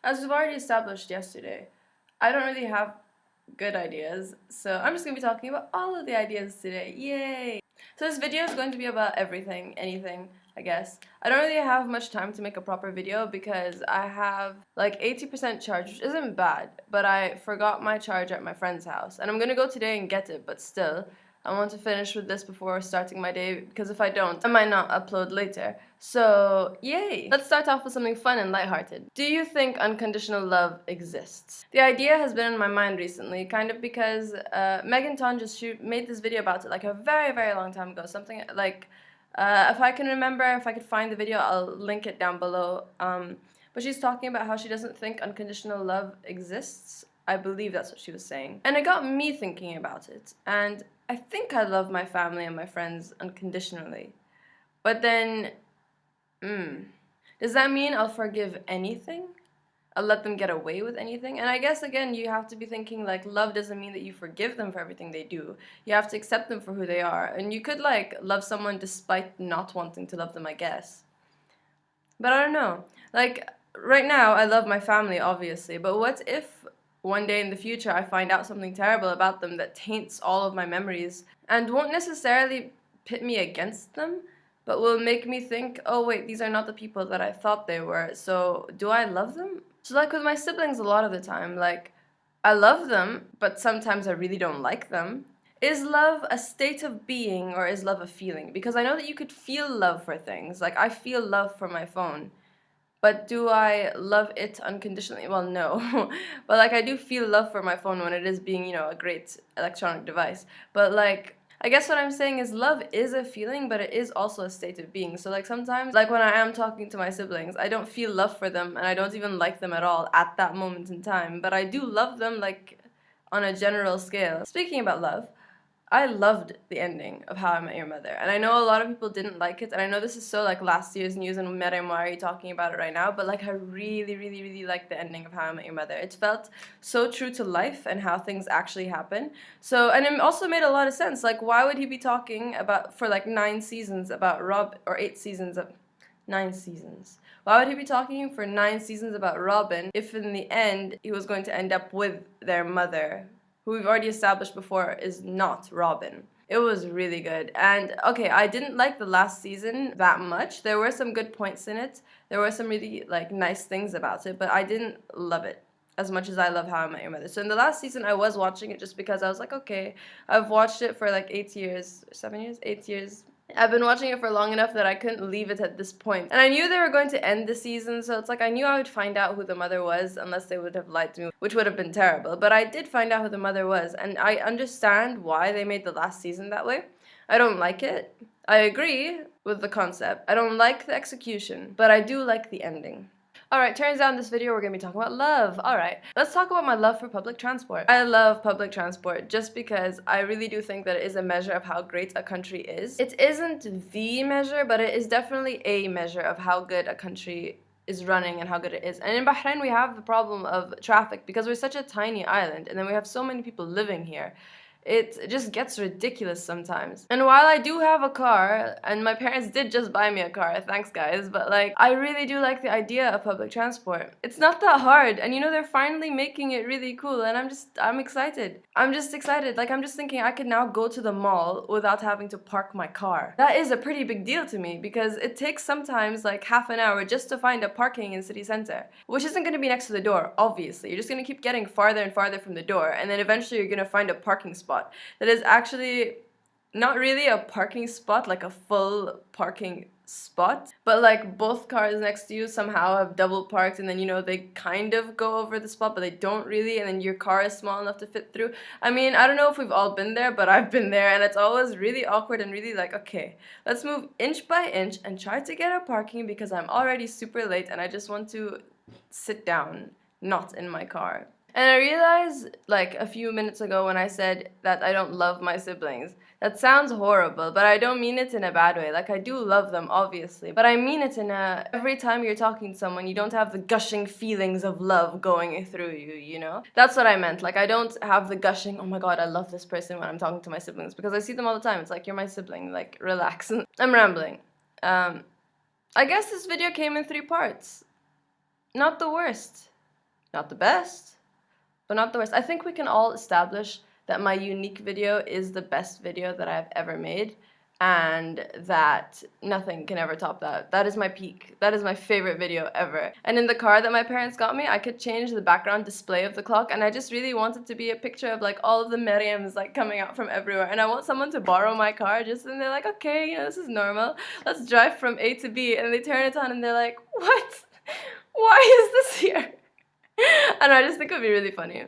As we've already established yesterday, I don't really have good ideas, so I'm just going to be talking about all of the ideas today. Yay! So this video is going to be about everything, anything, I guess. I don't really have much time to make a proper video because I have like 80% charge, which isn't bad, but I forgot my charger at my friend's house. And I'm going to go today and get it, but still, I want to finish with this before starting my day because if I don't, I might not upload later. So, yay! Let's start off with something fun and lighthearted. Do you think unconditional love exists? The idea has been in my mind recently, kind of because Megan Ton just made this video about it like a very, very long time ago. Something like, if I can remember, if I could find the video, I'll link it down below. But she's talking about how she doesn't think unconditional love exists. I believe that's what she was saying. And it got me thinking about it. And I think I love my family and my friends unconditionally. But then, does that mean I'll forgive anything? I'll let them get away with anything? And I guess, again, you have to be thinking, like, love doesn't mean that you forgive them for everything they do. You have to accept them for who they are. And you could, like, love someone despite not wanting to love them, I guess. But I don't know. Like, right now, I love my family, obviously. But what if one day in the future I find out something terrible about them that taints all of my memories and won't necessarily pit me against them, but will make me think, oh wait, these are not the people that I thought they were, so do I love them? So like with my siblings a lot of the time, like, I love them, but sometimes I really don't like them. Is love a state of being or is love a feeling? Because I know that you could feel love for things, like I feel love for my phone. But do I love it unconditionally? Well, no. But like I do feel love for my phone when it is being, a great electronic device. But like I guess what I'm saying is love is a feeling, but it is also a state of being. So like sometimes, like when I am talking to my siblings, I don't feel love for them and I don't even like them at all at that moment in time. But I do love them like on a general scale. Speaking about love, I loved the ending of How I Met Your Mother, and I know a lot of people didn't like it, and I know this is so like last year's news and Mera and Mari talking about it right now, but like I really, really, really liked the ending of How I Met Your Mother. It felt so true to life and how things actually happen. So, and it also made a lot of sense. Like, why would he be talking about for like 9 seasons about Rob or 8 seasons of 9 seasons? Why would he be talking for 9 seasons about Robin if in the end he was going to end up with their mother, who we've already established before is not Robin? It was really good. And okay, I didn't like the last season that much. There were some good points in it. There were some really like nice things about it, but I didn't love it as much as I love How I Met Your Mother. So in the last season, I was watching it just because I was like, okay, I've watched it for like 8 years, 7 years, 8 years. I've been watching it for long enough that I couldn't leave it at this point. And I knew they were going to end the season, so it's like I knew I would find out who the mother was unless they would have lied to me, which would have been terrible. But I did find out who the mother was, and I understand why they made the last season that way. I don't like it. I agree with the concept. I don't like the execution, but I do like the ending. Alright, turns out in this video we're going to be talking about love. Alright, let's talk about my love for public transport. I love public transport just because I really do think that it is a measure of how great a country is. It isn't the measure, but it is definitely a measure of how good a country is running and how good it is. And in Bahrain we have the problem of traffic because we're such a tiny island and then we have so many people living here. It just gets ridiculous sometimes. And while I do have a car, and my parents did just buy me a car, thanks guys, but like, I really do like the idea of public transport. It's not that hard, and they're finally making it really cool, and I'm excited. I'm just excited. Like, I'm just thinking I could now go to the mall without having to park my car. That is a pretty big deal to me, because it takes sometimes like half an hour just to find a parking in city center, which isn't going to be next to the door, obviously. You're just going to keep getting farther and farther from the door, and then eventually you're going to find a parking spot that is actually not really a parking spot, like a full parking spot, but like both cars next to you somehow have double parked, and then they kind of go over the spot but they don't really, and then your car is small enough to fit through. I mean, I don't know if we've all been there, but I've been there, and it's always really awkward and really like, okay, let's move inch by inch and try to get a parking because I'm already super late and I just want to sit down, not in my car. And I realized, like, a few minutes ago when I said that I don't love my siblings, that sounds horrible, but I don't mean it in a bad way. Like, I do love them, obviously, but I mean it in a, every time you're talking to someone, you don't have the gushing feelings of love going through you? That's what I meant. Like, I don't have the gushing, oh my god, I love this person when I'm talking to my siblings, because I see them all the time. It's like, you're my sibling, like, relax. I'm rambling. I guess this video came in 3 parts. Not the worst. Not the best, but not the worst. I think we can all establish that my unique video is the best video that I've ever made, and that nothing can ever top that. That is my peak. That is my favorite video ever. And in the car that my parents got me, I could change the background display of the clock, and I just really wanted to be a picture of like all of the Miriams like coming out from everywhere. And I want someone to borrow my car, just, and they're like, okay, you know, this is normal. Let's drive from A to B. And they turn it on and they're like, what? Why is this here? And I just think it would be really funny.